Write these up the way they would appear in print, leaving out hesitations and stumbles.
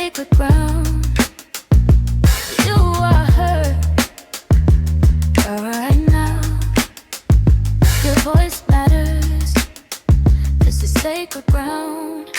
sacred ground. You are hurt, but right now your voice matters. This is sacred ground.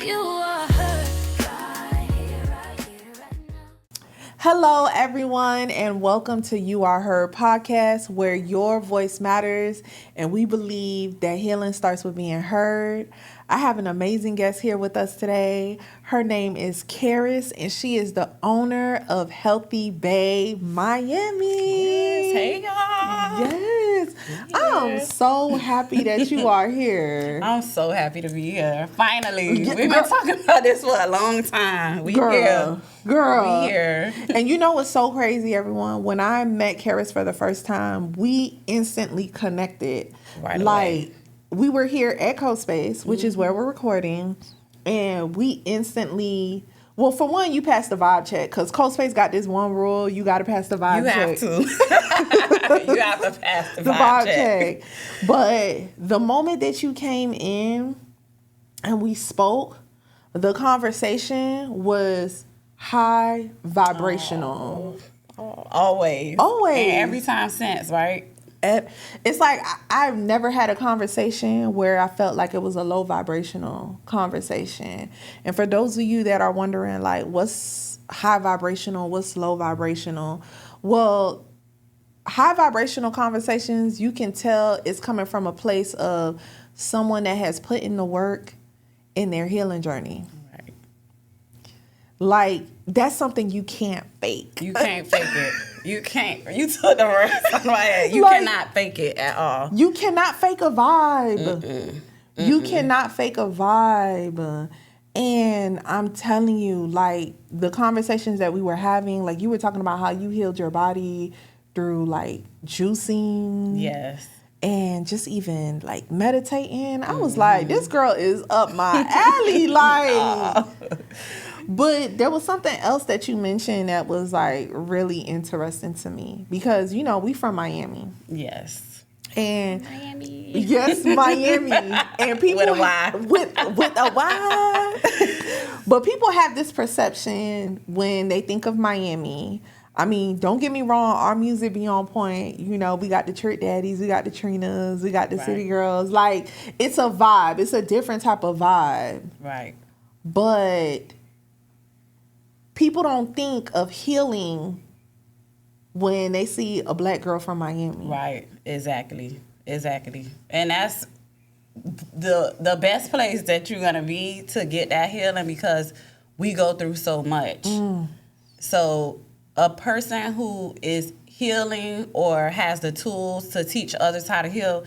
You are hurt right here, right here, right now. Hello, everyone, and welcome to You Are Heard podcast, where your voice matters, and we believe that healing starts with being heard. I have an amazing guest here with us today. Her name is Karis, and she is the owner of HealthyBaeMiami. Yes, hey y'all. Yes. I'm so happy that you are here. I'm so happy to be here. Finally. We've been talking about this for a long time. We here. Girl. We here. And you know what's so crazy, everyone? When I met Karis for the first time, we instantly connected. Right away. We were here at CoSpace, which is where we're recording, and we instantly... Well, for one, you passed the vibe check, because CoSpace got this one rule: you got to pass the vibe check. You have to. You have to pass the vibe check. But the moment that you came in and we spoke, the conversation was high vibrational. Always. And every time since, right? It's like I've never had a conversation where I felt like it was a low vibrational conversation. And for those of you that are wondering, like, what's high vibrational, what's low vibrational? Well, high vibrational conversations, you can tell it's coming from a place of someone that has put in the work in their healing journey. Right. Like, that's something you can't fake. You can't fake it. You can't. You took the words out of my head. You cannot fake it at all. You cannot fake a vibe. You cannot fake a vibe. And I'm telling you, like, the conversations that we were having, like, you were talking about how you healed your body through, like, juicing. Yes. And just even, like, meditating. I was like, this girl is up my alley. Like... But there was something else that you mentioned that was, like, really interesting to me. Because, you know, we from Miami. Yes. And Miami. Yes, Miami. And people With a Y. With a Y. But people have this perception when they think of Miami. I mean, don't get me wrong, our music be on point. You know, we got the Trick Daddies, we got the Trinas, we got the City Girls. Like, it's a vibe. It's a different type of vibe. Right. But people don't think of healing when they see a black girl from Miami. Right. Exactly. And that's the best place that you're going to be to get that healing, because we go through so much. So a person who is healing or has the tools to teach others how to heal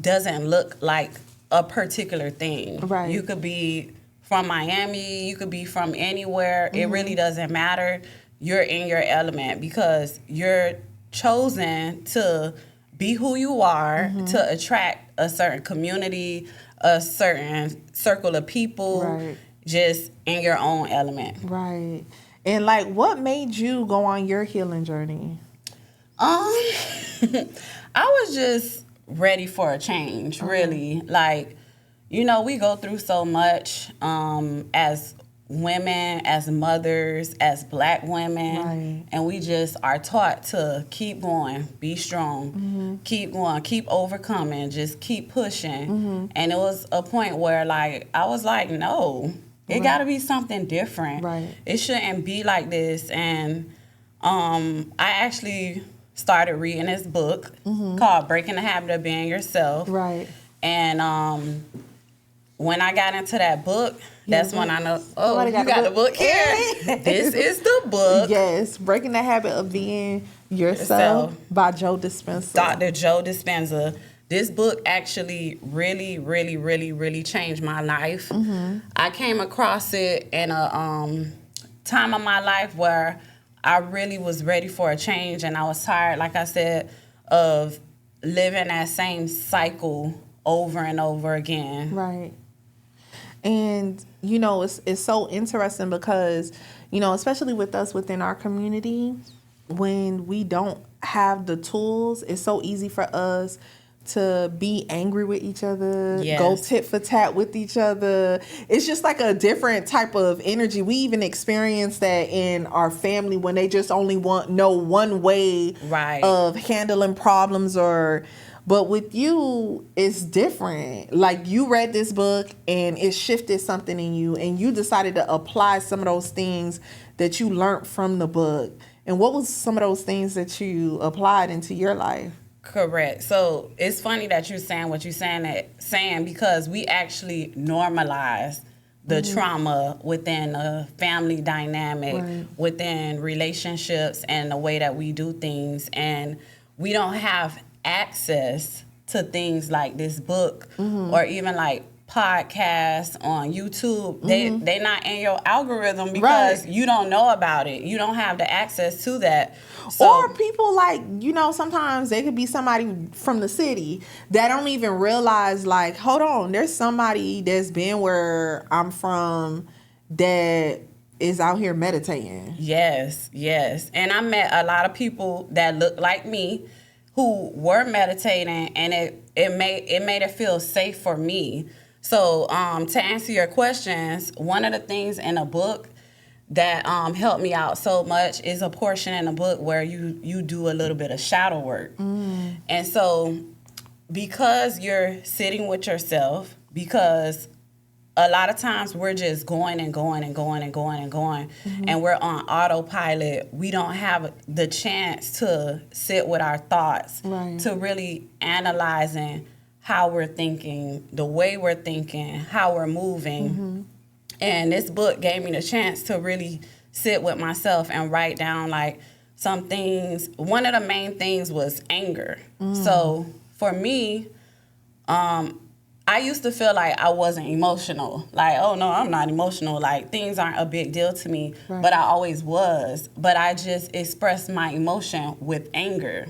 doesn't look like a particular thing. Right. You could be from Miami, you could be from anywhere. It really doesn't matter. You're in your element because you're chosen to be who you are, to attract a certain community, a certain circle of people, just in your own element. Right. And, like, what made you go on your healing journey? I was just ready for a change, really. Like, you know, we go through so much as women, as mothers, as black women, and we just are taught to keep going, be strong, keep going, keep overcoming, just keep pushing. And it was a point where, like, I was like, no, it got to be something different. It shouldn't be like this. And I actually started reading this book called Breaking the Habit of Being Yourself. And when I got into that book, that's when I know, you got the book here. This is the book. Yes, Breaking the Habit of Being Yourself by Joe Dispenza. Dr. Joe Dispenza. This book actually really, really, really, really changed my life. I came across it in a time of my life where I really was ready for a change, and I was tired, like I said, of living that same cycle over and over again. Right. And, you know, it's so interesting because, you know, especially with us within our community, when we don't have the tools, it's so easy for us to be angry with each other, Yes. go tit for tat with each other. It's just like a different type of energy. We even experience that in our family when they just only know one way Right. of handling problems. But with you, it's different. Like, you read this book and it shifted something in you, and you decided to apply some of those things that you learned from the book. And what was some of those things that you applied into your life? Correct. So it's funny that you're saying what you're saying because we actually normalize the trauma within a family dynamic, Right. within relationships, and the way that we do things. And we don't have access to things like this book or even like podcasts on YouTube. They not in your algorithm because Right. you don't know about it. You don't have the access to that. So, Or people like, sometimes they could be somebody from the city that don't even realize, like, hold on, there's somebody that's been where I'm from that is out here meditating. yes. And I met a lot of people that look like me who were meditating, and it made it feel safe for me. So to answer your questions, one of the things in a book that helped me out so much is a portion in the book where you do a little bit of shadow work. And so because you're sitting with yourself, because a lot of times we're just going and going and going and going and going, and we're on autopilot. We don't have the chance to sit with our thoughts, Right. to really analyzing how we're thinking, the way we're thinking, how we're moving. And this book gave me the chance to really sit with myself and write down like some things. One of the main things was anger. So for me, I used to feel like I wasn't emotional. Like, oh no, I'm not emotional. Like, things aren't a big deal to me. Right. But I always was. But I just expressed my emotion with anger.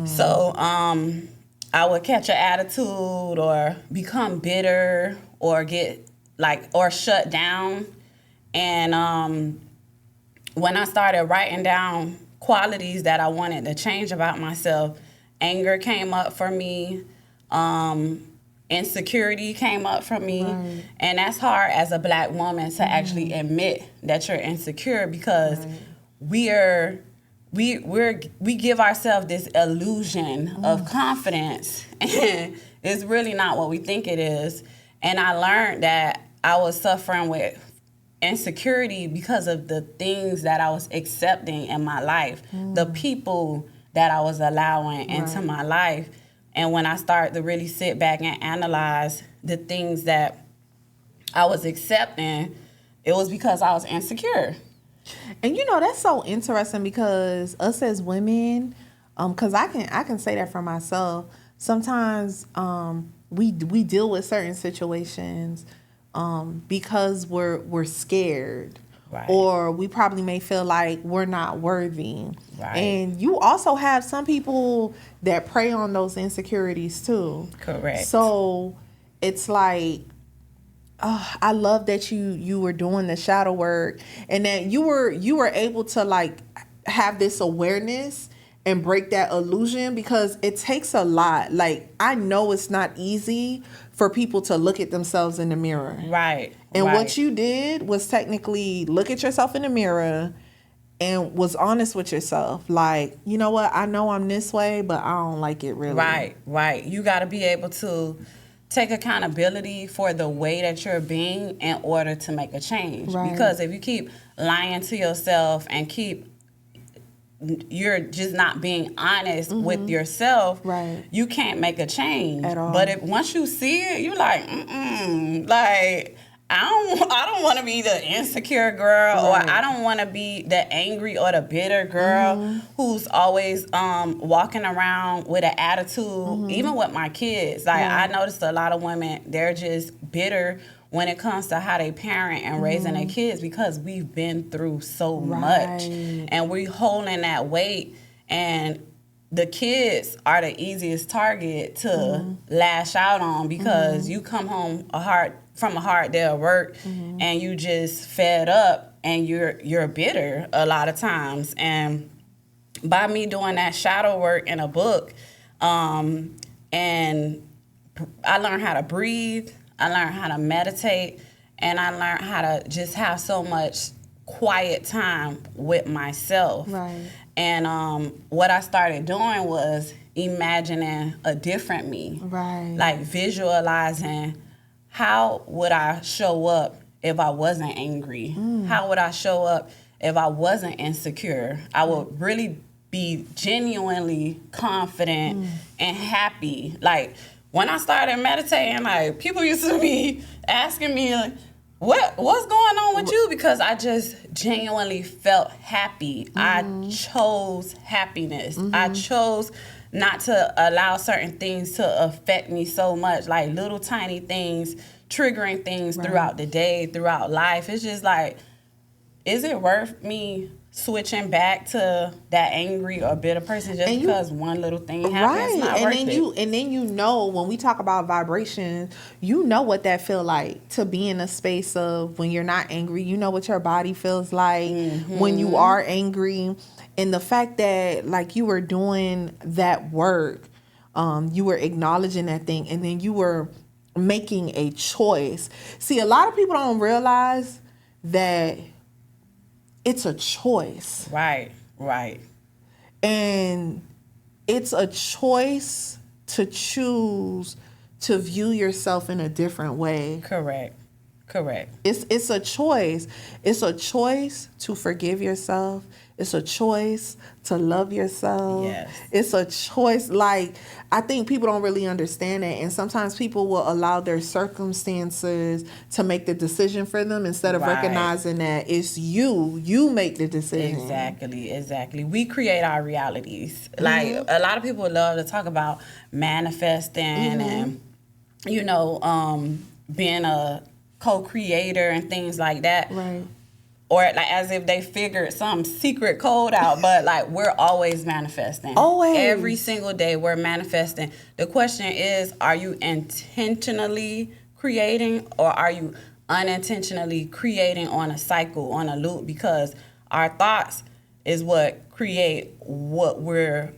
So I would catch an attitude or become bitter or or shut down. And when I started writing down qualities that I wanted to change about myself, anger came up for me. Insecurity came up for me. Right. And that's hard as a Black woman to actually admit that you're insecure, because we give ourselves this illusion of confidence, and it's really not what we think it is. And I learned that I was suffering with insecurity because of the things that I was accepting in my life, the people that I was allowing into my life. And when I started to really sit back and analyze the things that I was accepting, it was because I was insecure. And that's so interesting, because us as women, because I can say that for myself. Sometimes we deal with certain situations because we're scared, Right. or we probably may feel like we're not worthy. Right. And you also have some people that prey on those insecurities too. Correct. So it's like, I love that you were doing the shadow work, and that you were able to like have this awareness and break that illusion, because it takes a lot. Like, I know it's not easy for people to look at themselves in the mirror. Right. And right. what you did was technically look at yourself in the mirror and was honest with yourself. Like, you know what? I know I'm this way, but I don't like it really. Right. You got to be able to take accountability for the way that you're being in order to make a change. Right. Because if you keep lying to yourself and you're just not being honest with yourself, Right. you can't make a change At all. But if once you see it, you're like, like, I don't want to be the insecure girl, Right. or I don't want to be the angry or the bitter girl who's always walking around with an attitude. Even with my kids, like, I noticed a lot of women, they're just bitter when it comes to how they parent and raising their kids, because we've been through so much, and we're holding that weight, and the kids are the easiest target to lash out on, because you come home from a hard day of work and you just fed up, and you're bitter a lot of times. And by me doing that shadow work in a book, And I learned how to breathe. I learned how to meditate. And I learned how to just have so much quiet time with myself. Right. And what I started doing was imagining a different me. Right. Like visualizing how would I show up if I wasn't angry? How would I show up if I wasn't insecure? I would really be genuinely confident and happy. Like when I started meditating, like people used to be asking me like, what's going on with you? Because I just genuinely felt happy. I chose happiness. I chose not to allow certain things to affect me so much, like little tiny things, triggering things throughout the day, throughout life. It's just like, is it worth me switching back to that angry or bitter person just because one little thing happens? It's not worth it. And then you know, when we talk about vibration, you know what that feel like to be in a space of when you're not angry. You know what your body feels like when you are angry. And the fact that like you were doing that work, you were acknowledging that thing, and then you were making a choice. See, a lot of people don't realize that it's a choice. Right. And it's a choice to choose to view yourself in a different way. Correct. It's a choice. It's a choice to forgive yourself. It's a choice to love yourself. Yes. It's a choice. Like, I think people don't really understand that. And sometimes people will allow their circumstances to make the decision for them instead of recognizing that it's you. You make the decision. Exactly. We create our realities. Like, a lot of people love to talk about manifesting and, being a co-creator and things like that. Right. Or like as if they figured some secret code out, but like we're always manifesting. Always. Every single day we're manifesting. The question is, are you intentionally creating or are you unintentionally creating on a cycle, on a loop? Because our thoughts is what create what we're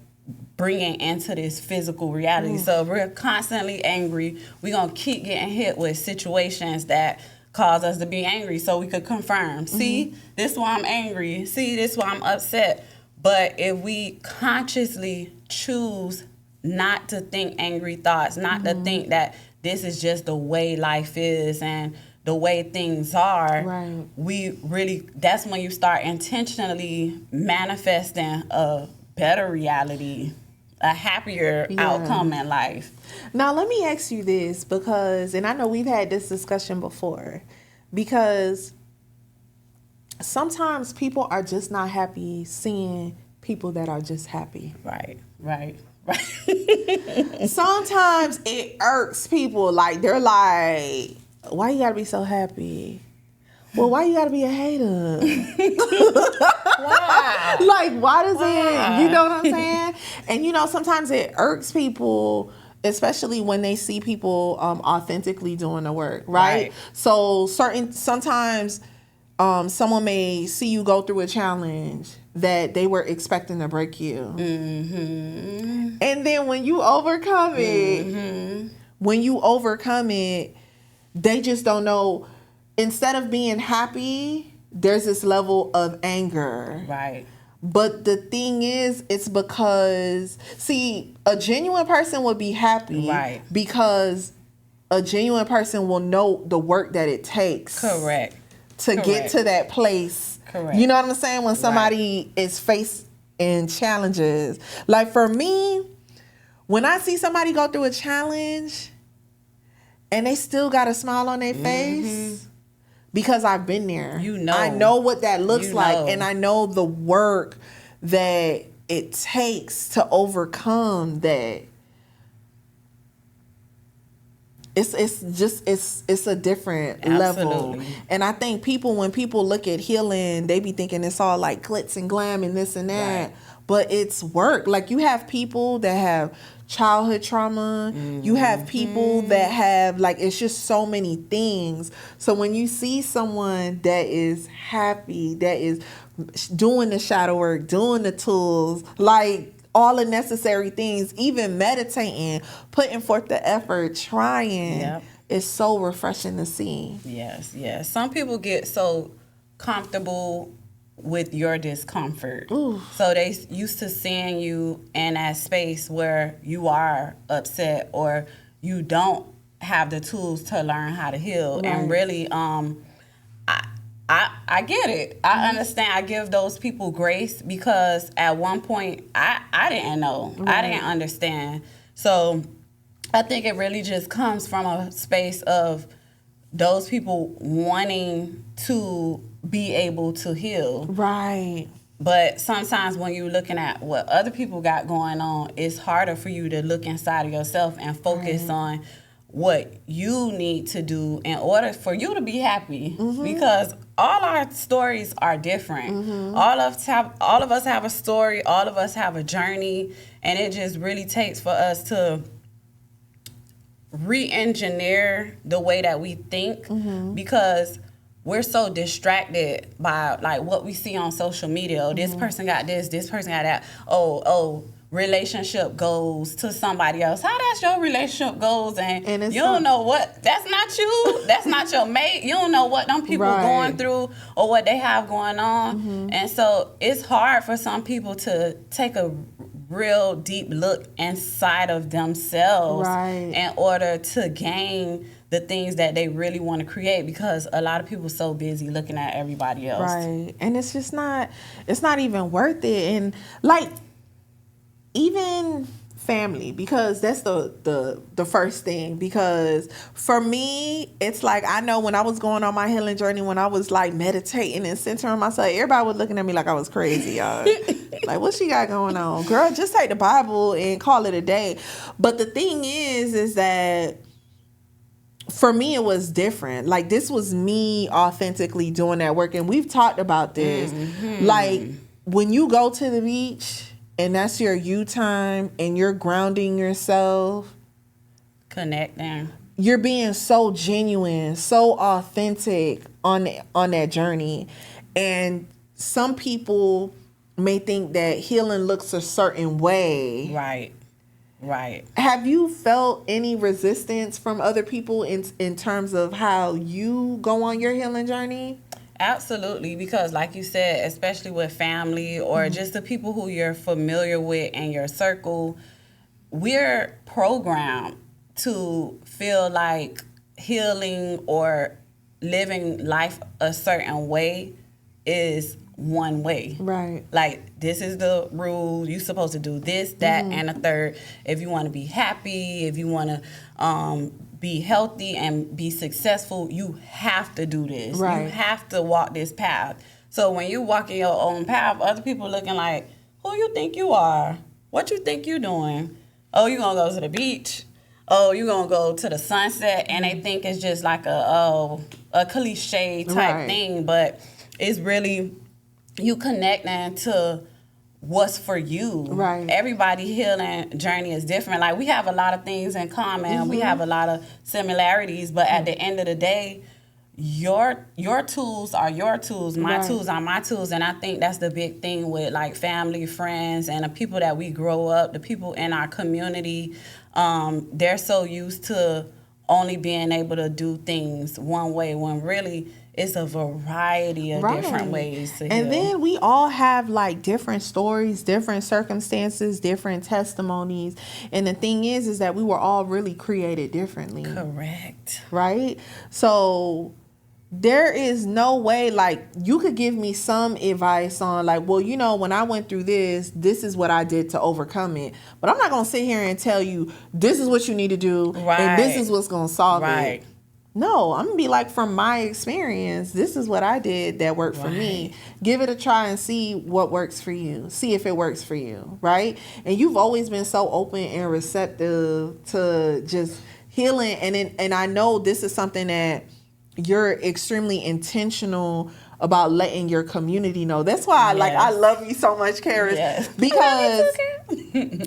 bringing into this physical reality. So if we're constantly angry, we're going to keep getting hit with situations that cause us to be angry so we could confirm, see, this is why I'm angry, see, this is why I'm upset. But if we consciously choose not to think angry thoughts, not to think that this is just the way life is and the way things are, that's when you start intentionally manifesting a better reality, a happier outcome in life. Now, let me ask you this, because, and I know we've had this discussion before, because sometimes people are just not happy seeing people that are just happy. Right. Sometimes it irks people. Like, they're like, why you gotta be so happy? Well, why you gotta be a hater? Why? Like, why does it, you know what I'm saying? And, sometimes it irks people, especially when they see people authentically doing the work, right? So sometimes someone may see you go through a challenge that they were expecting to break you. And then when you overcome it, they just don't know. Instead of being happy, there's this level of anger. Right. But the thing is, it's because, see, a genuine person will be happy. Right. Because a genuine person will know the work that it takes. Correct. To get to that place. Correct. You know what I'm saying? When somebody is facing challenges. Like, for me, when I see somebody go through a challenge and they still got a smile on their face, because I've been there. I know what that looks like, and I know the work that it takes to overcome that. It's a different level. And I think when people look at healing, they be thinking it's all like glitz and glam and this and that. Right. But it's work. Like, you have people that have childhood trauma. You have people that have, like, it's just so many things. So when you see someone that is happy, that is doing the shadow work, doing the tools, like, all the necessary things, even meditating, putting forth the effort, trying. Yep. It's so refreshing to see. Yes, yes. Some people get so comfortable with your discomfort. Ooh. So they used to seeing you in that space where you are upset or you don't have the tools to learn how to heal. Right. And really, I get it. I understand. I give those people grace because at one point I didn't know. Right. I didn't understand. So I think it really just comes from a space of those people wanting to be able to heal. Right. But sometimes when you're looking at what other people got going on, it's harder for you to look inside of yourself and focus on what you need to do in order for you to be happy. Because all our stories are different. All of us have a story, all of us have a journey, and it just really takes for us to re-engineer the way that we think because we're so distracted by like what we see on social media. Oh, this person got this person got that. Oh, relationship goals to somebody else. How that's your relationship goals and you don't know what, that's not you. That's not your mate. You don't know what them people going through or what they have going on. And so it's hard for some people to take a real deep look inside of themselves in order to gain the things that they really want to create because a lot of people are so busy looking at everybody else. Right. And it's just not, it's not even worth it. And like, even family, because that's the first thing. Because for me, it's like I know when I was going on my healing journey, when I was like meditating and centering myself, everybody was looking at me like I was crazy, y'all. Like, what she got going on? Girl, just take the Bible and call it a day. But the thing is that for me, it was different. Like, this was me authentically doing that work. And we've talked about this. Like, when you go to the beach and that's your you time and you're grounding yourself, connecting, you're being so genuine, so authentic on that journey. And some people may think that healing looks a certain way. Right. Have you felt any resistance from other people in terms of how you go on your healing journey? Absolutely, because like you said, especially with family or just the people who you're familiar with in your circle, we're programmed to feel like healing or living life a certain way is one way. Right. Like, this is the rule. You're supposed to do this, that, and a third. If you want to be happy, if you want to be healthy and be successful, you have to do this. Right. You have to walk this path. So when you walk in your own path, other people looking like, who you think you are? What you think you doing? Oh, you gonna go to the beach? Oh, you gonna go to the sunset? And they think it's just like a cliche type thing, but it's really you connecting to what's for you. Right. Everybody healing journey is different. Like, we have a lot of things in common. We have a lot of similarities, but at the end of the day, your tools are your tools. My tools are my tools. And I think that's the big thing with like family, friends, and the people that we grow up, the people in our community. They're so used to only being able to do things one way when really it's a variety of different ways to heal. And then we all have like different stories, different circumstances, different testimonies. And the thing is that we were all really created differently. Correct. Right? So there is no way, like, you could give me some advice on like, well, you know, when I went through this is what I did to overcome it. But I'm not going to sit here and tell you this is what you need to do and this is what's going to solve it. No, I'm going to be like, from my experience, this is what I did that worked for me. Give it a try and see what works for you. See if it works for you, right? And you've always been so open and receptive to just healing. And I know this is something that you're extremely intentional about letting your community know. That's why I love you so much, Karis, Yes. because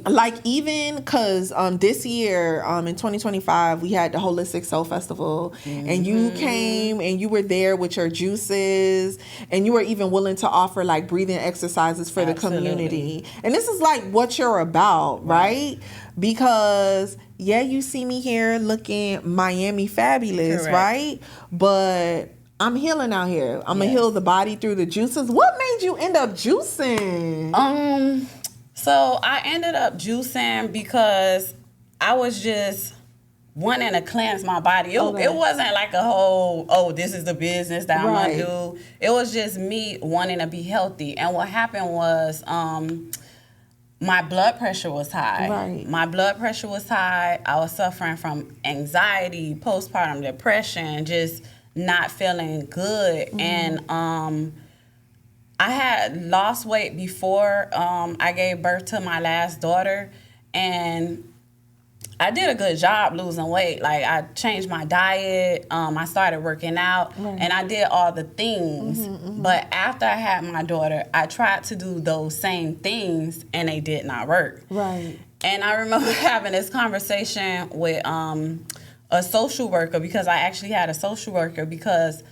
like even because this year in 2025 we had the Holistic Soul Festival, and you came and you were there with your juices, and you were even willing to offer like breathing exercises for the community. And this is like what you're about, right? Because you see me here looking Miami fabulous, Correct. right? But I'm healing out here. I'm gonna heal the body through the juices. What made you end up juicing? So I ended up juicing because I was just wanting to cleanse my body. It wasn't like a whole, this is the business that I'm gonna do. It was just me wanting to be healthy. And what happened was my blood pressure was high. Right. My blood pressure was high. I was suffering from anxiety, postpartum depression, just not feeling good. And I had lost weight before I gave birth to my last daughter, and I did a good job losing weight. Like, I changed my diet, I started working out, and I did all the things. But after I had my daughter, I tried to do those same things, and they did not work. Right. And I remember having this conversation with a social worker, because I actually had a social worker, because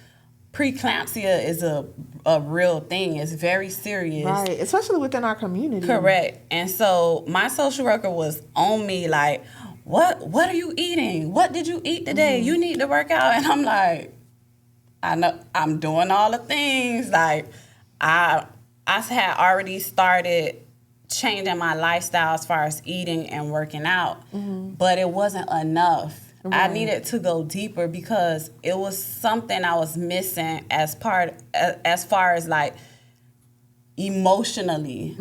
preeclampsia is a real thing. It's very serious. Right, especially within our community. Correct. And so my social worker was on me like, what are you eating? What did you eat today? You need to work out. And I'm like, I know I'm doing all the things. Like, I had already started changing my lifestyle as far as eating and working out, but it wasn't enough. I needed to go deeper because it was something I was missing as far as like emotionally.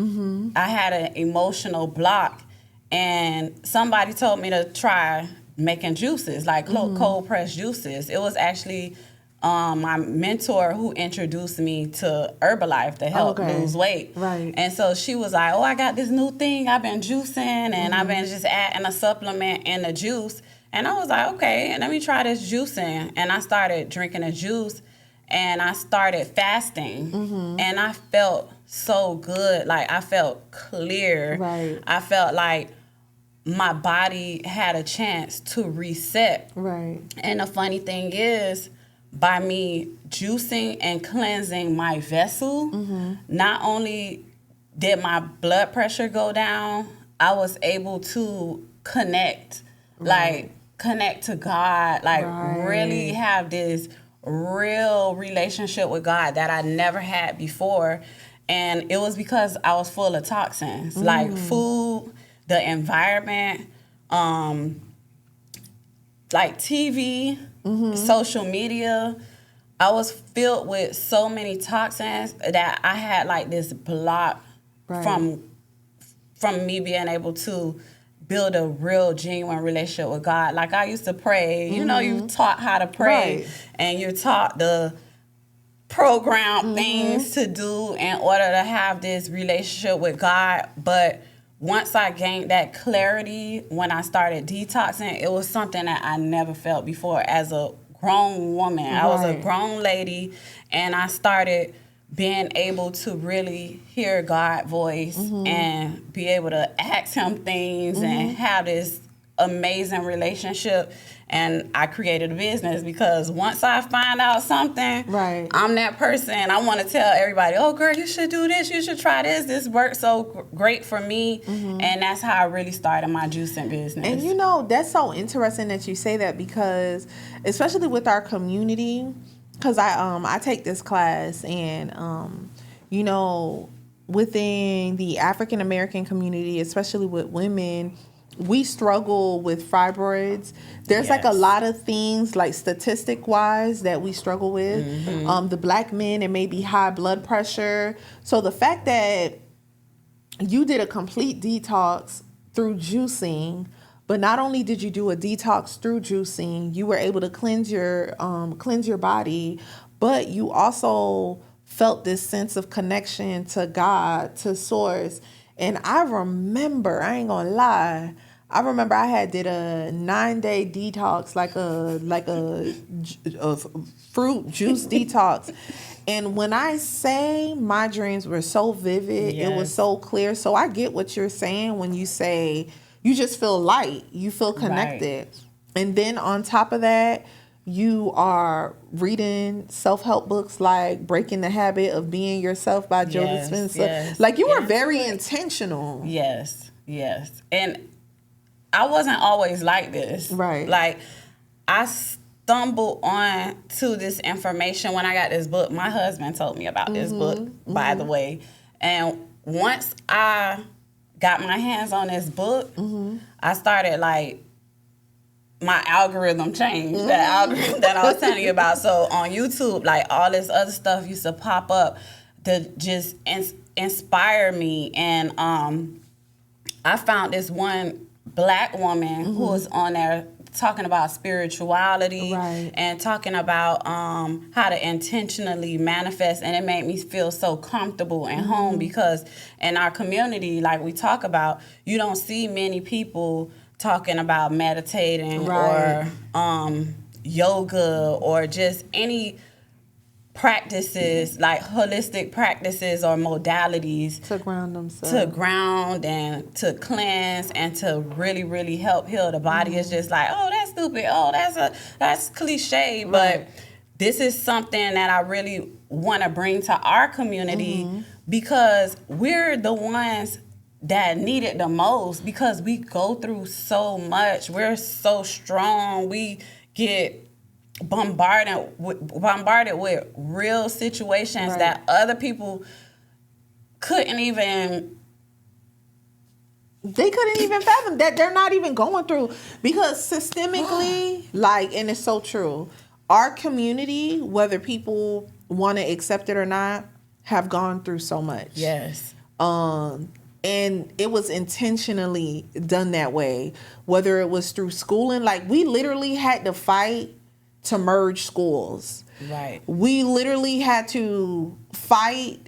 I had an emotional block, and somebody told me to try making juices, like cold pressed juices. It was actually my mentor who introduced me to Herbalife to help lose weight. Right. And so she was like, I got this new thing. I've been juicing, and I've been just adding a supplement in the juice. And I was like, okay, let me try this juicing. And I started drinking the juice, and I started fasting. And I felt so good. Like, I felt clear. Right. I felt like my body had a chance to reset. Right. And the funny thing is, by me juicing and cleansing my vessel, not only did my blood pressure go down, I was able to connect. Like, connect to God, like really have this real relationship with God that I never had before. And it was because I was full of toxins, like food, the environment, like TV, social media. I was filled with so many toxins that I had like this block from me being able to build a real, genuine relationship with God. Like, I used to pray. You know, you taught how to pray, and you're taught the program things to do in order to have this relationship with God. But once I gained that clarity, when I started detoxing, it was something that I never felt before as a grown woman. I was a grown lady, and I started being able to really hear God's voice and be able to ask him things and have this amazing relationship. And I created a business because once I find out something, I'm that person. I want to tell everybody, oh, girl, you should do this. You should try this. This worked so great for me. And that's how I really started my juicing business. And, you know, that's so interesting that you say that, because especially with our community, because I take this class, and you know, within the African American community, especially with women, we struggle with fibroids. There's like a lot of things, like statistic wise, that we struggle with. The black men, it may be high blood pressure. So the fact that you did a complete detox through juicing, but not only did you do a detox through juicing, you were able to cleanse your body, but you also felt this sense of connection to God, to Source. And I remember, I ain't gonna lie, I remember I had did a 9-day detox, like a fruit juice detox. And when I say my dreams were so vivid, it was Yes. so clear. So I get what you're saying when you say you just feel light, you feel connected. And then on top of that, you are reading self-help books like Breaking the Habit of Being Yourself by Joe Yes, Dispenza. yes. Like you were Yes. very intentional. Yes, yes. And I wasn't always like this. Right. Like, I stumbled on to this information when I got this book. My husband told me about this book, by the way. And once I got my hands on this book, I started like, my algorithm changed. That algorithm that I was telling you about. So on YouTube, like all this other stuff used to pop up to just inspire me. And I found this one Black woman who was on there talking about spirituality Right. and talking about how to intentionally manifest, and it made me feel so comfortable and home, because in our community, like we talk about, you don't see many people talking about meditating Right. or yoga or just any practices, like holistic practices or modalities To ground themselves. to ground and to cleanse and to really, really help heal the body. It's just like, oh, that's stupid. Oh, that's cliche. Right. But this is something that I really want to bring to our community, because we're the ones that need it the most, because we go through so much. We're so strong. We get bombarded with real situations Right. that other people couldn't even. They couldn't even fathom that they're not even going through, because systemically, like, and it's so true, our community, whether people want to accept it or not, have gone through so much. Yes. And it was intentionally done that way, whether it was through schooling. Like, we literally had to fight to merge schools. Right. We literally had to fight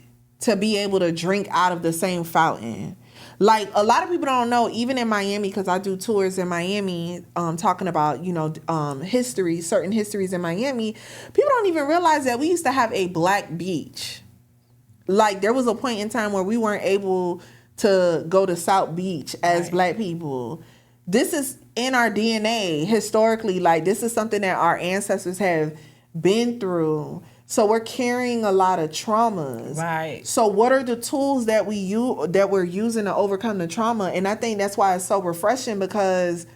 to be able to drink out of the same fountain. Like, a lot of people don't know, even in Miami, because I do tours in Miami, talking about, history, certain histories in Miami. People don't even realize that we used to have a Black beach. Like, there was a point in time where we weren't able to go to South Beach as Right. Black people. This is in our DNA historically. Like, this is something that our ancestors have been through. So we're carrying a lot of traumas. Right. So what are the tools that we're using to overcome the trauma? And I think that's why it's so refreshing, because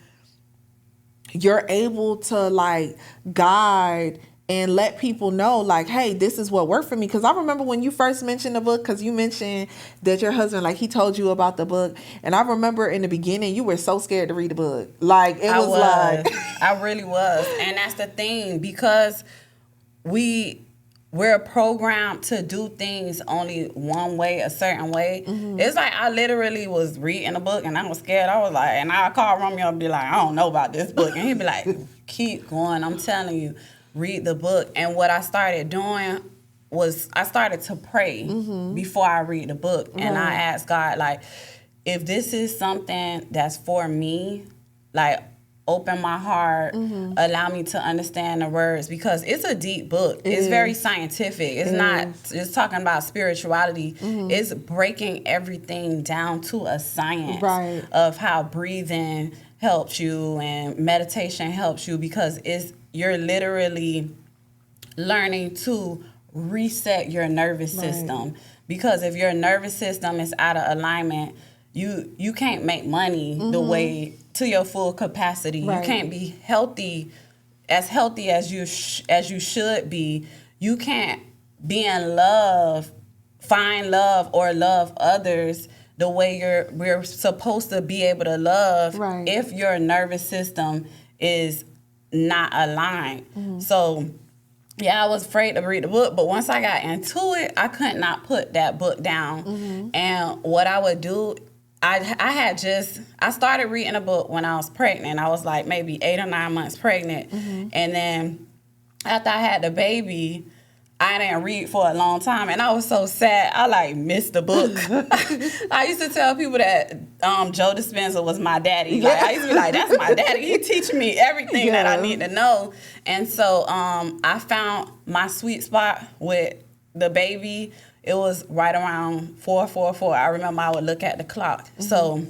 you're able to like guide and let people know, like, hey, this is what worked for me. Because I remember when you first mentioned the book, because you mentioned that your husband, like, he told you about the book. And I remember in the beginning, you were so scared to read the book. Like, it was like... I really was. And that's the thing, because we're programmed to do things only one way, a certain way. It's like I literally was reading a book and I was scared. I was like, and I call Romeo and be like, I don't know about this book. And he'd be like, keep going. I'm telling you, read the book. And what I started doing was I started to pray before I read the book. And I asked God, like, if this is something that's for me, like, open my heart, allow me to understand the words, because it's a deep book. It's very scientific. It's not just talking about spirituality. It's breaking everything down to a science of how breathing helps you and meditation helps you, because you're literally learning to reset your nervous system. Because if your nervous system is out of alignment, you can't make money the way to your full capacity. You can't be healthy as you should be. You can't be in love, find love, or love others the way we're supposed to be able to love if your nervous system is not aligned. So yeah, I was afraid to read the book, but once I got into it, I could not put that book down. And what I would do, I started reading a book when I was pregnant. I was like maybe 8 or 9 months pregnant. And then after I had the baby, I didn't read for a long time, and I was so sad. I like missed the book. I used to tell people that Joe Dispenza was my daddy. Like I used to be like, "That's my daddy. He teaching me everything that I need to know." And so I found my sweet spot with the baby. It was right around 4:44. I remember I would look at the clock. So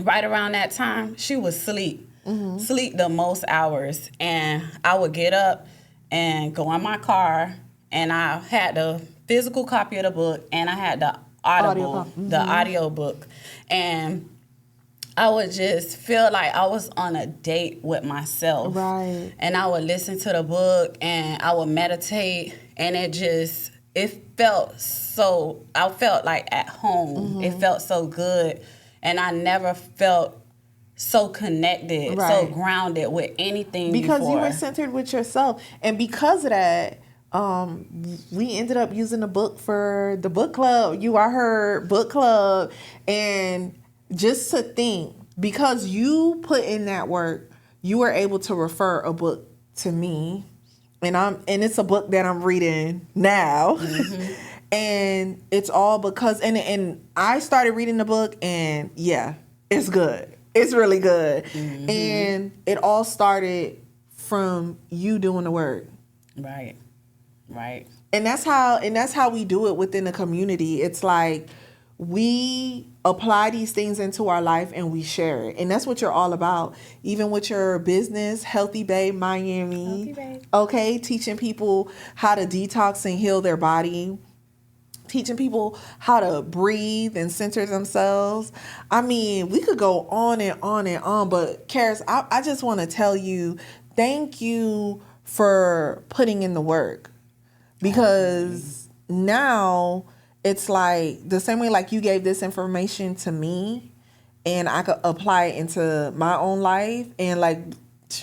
right around that time, she was asleep, sleep the most hours, and I would get up and go in my car. And I had the physical copy of the book, and I had the audio book. And I would just feel like I was on a date with myself. Right. And I would listen to the book, and I would meditate, and I felt like at home. It felt so good. And I never felt so connected, so grounded with anything because before. You were centered with yourself. And because of that, we ended up using the book for the book club. You Are Her book club. And just to think, because you put in that work, you were able to refer a book to me. And it's a book that I'm reading now. And it's all because and I started reading the book, and yeah, it's good. It's really good. And it all started from you doing the work. Right. And that's how we do it within the community. It's like we apply these things into our life and we share it. And that's what you're all about. Even with your business, HealthyBaeMiami. Okay, teaching people how to detox and heal their body. Teaching people how to breathe and center themselves. I mean, we could go on and on and on, but Karis, I just want to tell you, thank you for putting in the work. Because now it's like the same way like you gave this information to me and I could apply it into my own life, and like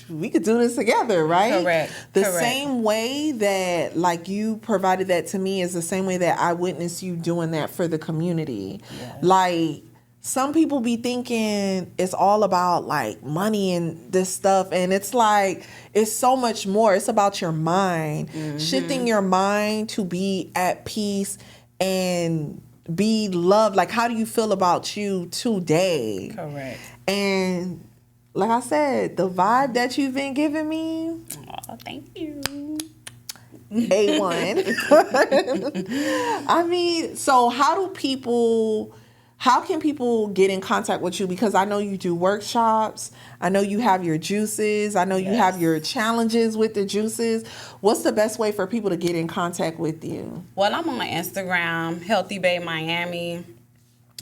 we could do this together, right? Correct. The same way that like you provided that to me is the same way that I witnessed you doing that for the community. Yes. Like some people be thinking it's all about like money and this stuff, and it's like it's so much more. It's about your mind, shifting your mind to be at peace and be loved. Like, how do you feel about you today? Correct. And like I said, the vibe that you've been giving me. Oh, thank you. A1. I mean, so how can people get in contact with you? Because I know you do workshops. I know you have your juices. I know you have your challenges with the juices. What's the best way for people to get in contact with you? Well, I'm on Instagram, HealthyBaeMiami.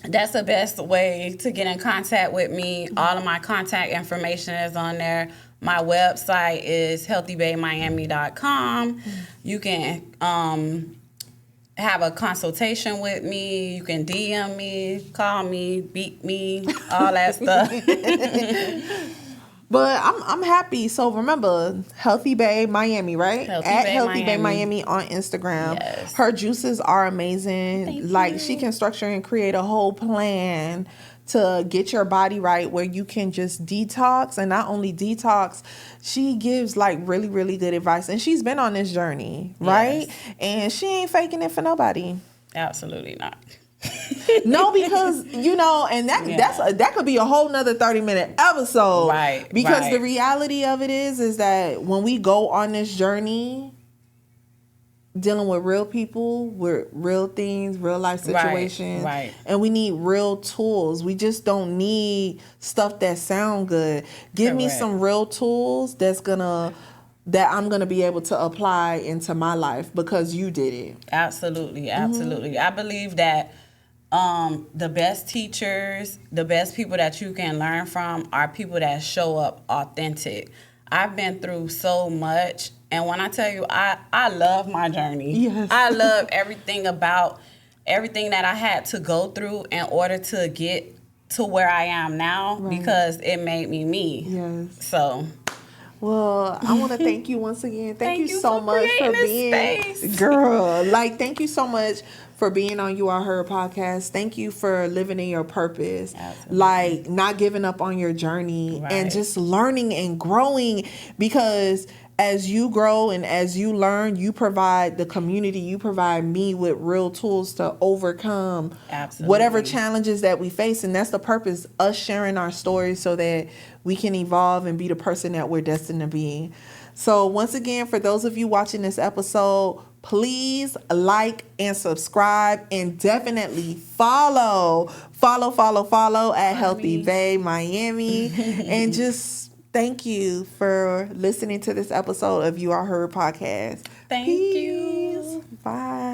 That's the best way to get in contact with me. All of my contact information is on there. My website is HealthyBaeMiami.com. You can have a consultation with me. You can DM me, call me, beat me, all that stuff. But I'm happy. So remember, HealthyBaeMiami, right? At HealthyBaeMiami on Instagram. Yes. Her juices are amazing. Thank you. She can structure and create a whole plan to get your body right where you can just detox. And not only detox, she gives like really, really good advice. And she's been on this journey, right? Yes. And she ain't faking it for nobody. Absolutely not. No, because and that could be a whole nother 30-minute episode, right? Because the reality of it is that when we go on this journey, dealing with real people, with real things, real life situations, right. And we need real tools. We just don't need stuff that sound good. Give me some real tools that I'm gonna be able to apply into my life because you did it. Absolutely. I believe that the best teachers, the best people that you can learn from are people that show up authentic. I've been through so much, and when I tell you, I love my journey. Yes. I love everything about everything that I had to go through in order to get to where I am now, because it made me me. Yes. So. Well, I want to thank you once again. Thank you so for much for being, space. Girl. Like, thank you so much for being on You Are Her podcast. Thank you for living in your purpose. Absolutely. Like, not giving up on your journey and just learning and growing, because as you grow and as you learn, you provide the community, you provide me with real tools to overcome Absolutely. whatever challenges that we face. And that's the purpose, us sharing our stories so that we can evolve and be the person that we're destined to be. So once again, for those of you watching this episode, please like and subscribe, and definitely follow at HealthyBaeMiami. And just thank you for listening to this episode of You Are Heard podcast. Thank Peace. you. Bye.